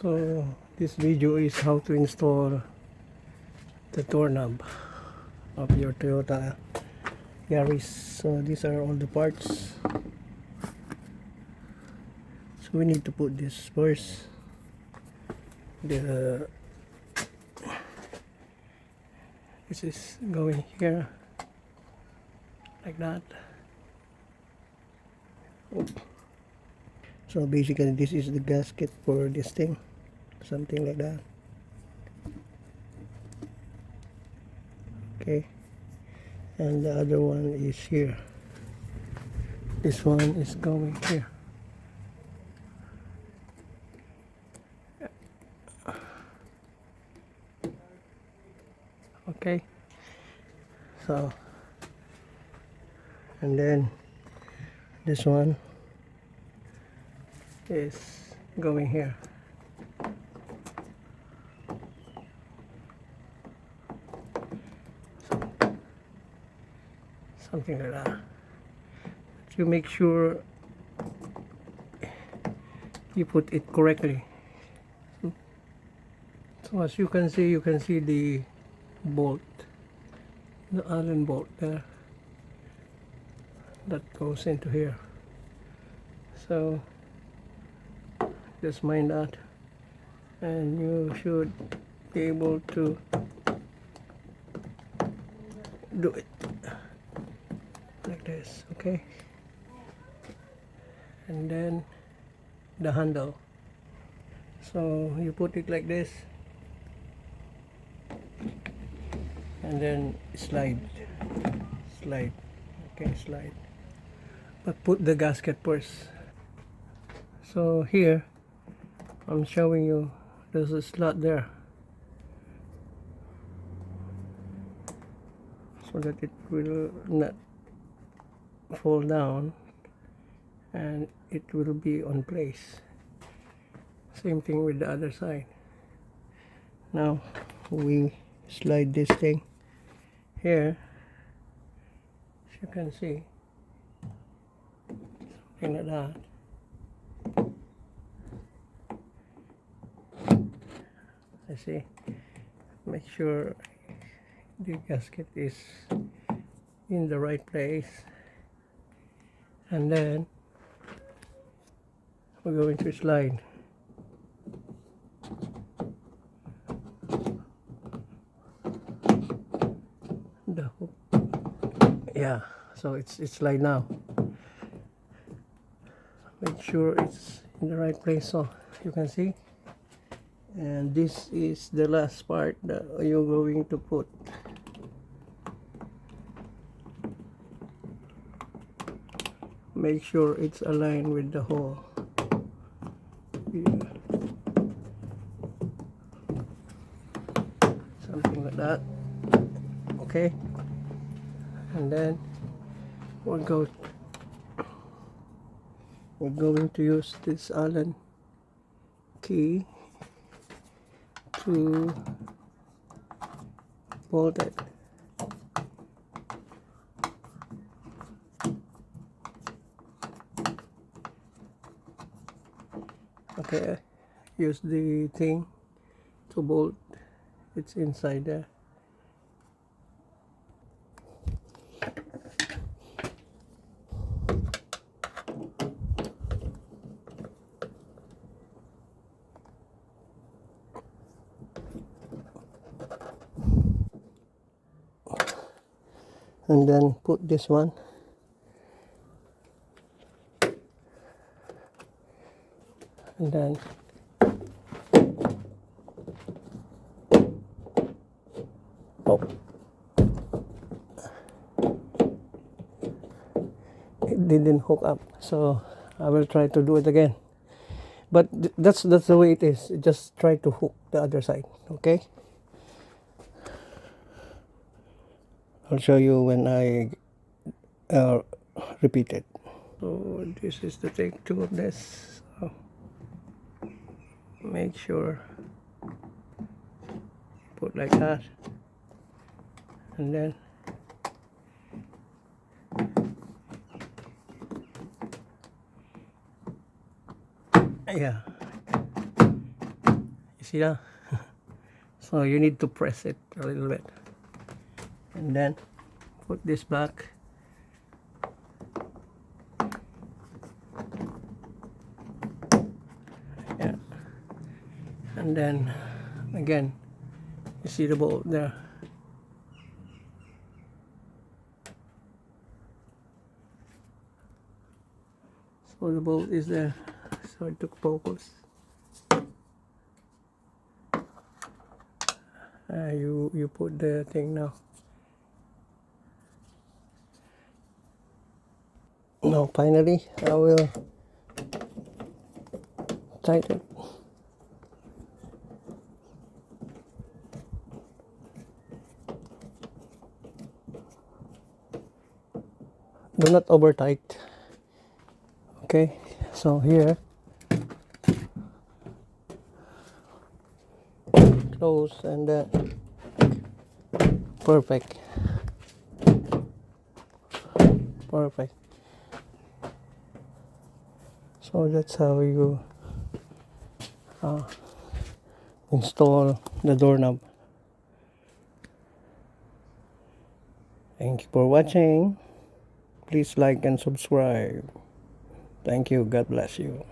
So this video is how to install the doorknob of your Toyota Yaris. So these are all the parts. So we need to put this first. This is going here like that. So basically this is the gasket for this thing, something like that. Okay, and the other one is here. This one is going here. Okay, so and then this one is going here. Something like that. But you make sure you put it correctly. So as you can see the bolt, the Allen bolt there that goes into here. So just mind that, and you should be able to do it like this. Okay, and then the handle, so you put it like this and then slide, okay, slide, but put the gasket first. So here I'm showing you there's a slot there so that it will not fall down and it will be on place. Same thing with the other side. Now we slide this thing here, as you can see, something like that. I see. Make sure the gasket is in the right place, and then we're going to slide. The hook. Yeah, so it's slide now. Make sure it's in the right place, so you can see. And this is the last part that you're going to put. Make sure it's aligned with the hole. Yeah. Something like that. Okay, and then we're going to use this Allen key to bolt it. Okay, use the thing to bolt. It's inside there. And then put this one, and then it didn't hook up, so I will try to do it again. But that's the way it is. Just try to hook the other side. Okay, I'll show you when I repeat it. So this is the take two of this. So make sure put like that, and then yeah, easy, yeah. So you need to press it a little bit, and then put this back. Yeah, and then again, you see the bolt there. So the bolt is there. So I took focus. You put the thing now. Now finally I will tighten. Do not over tight. Okay, so here close and perfect. Perfect. So that's how you install the doorknob. Thank you for watching. Please like and subscribe. Thank you. God bless you.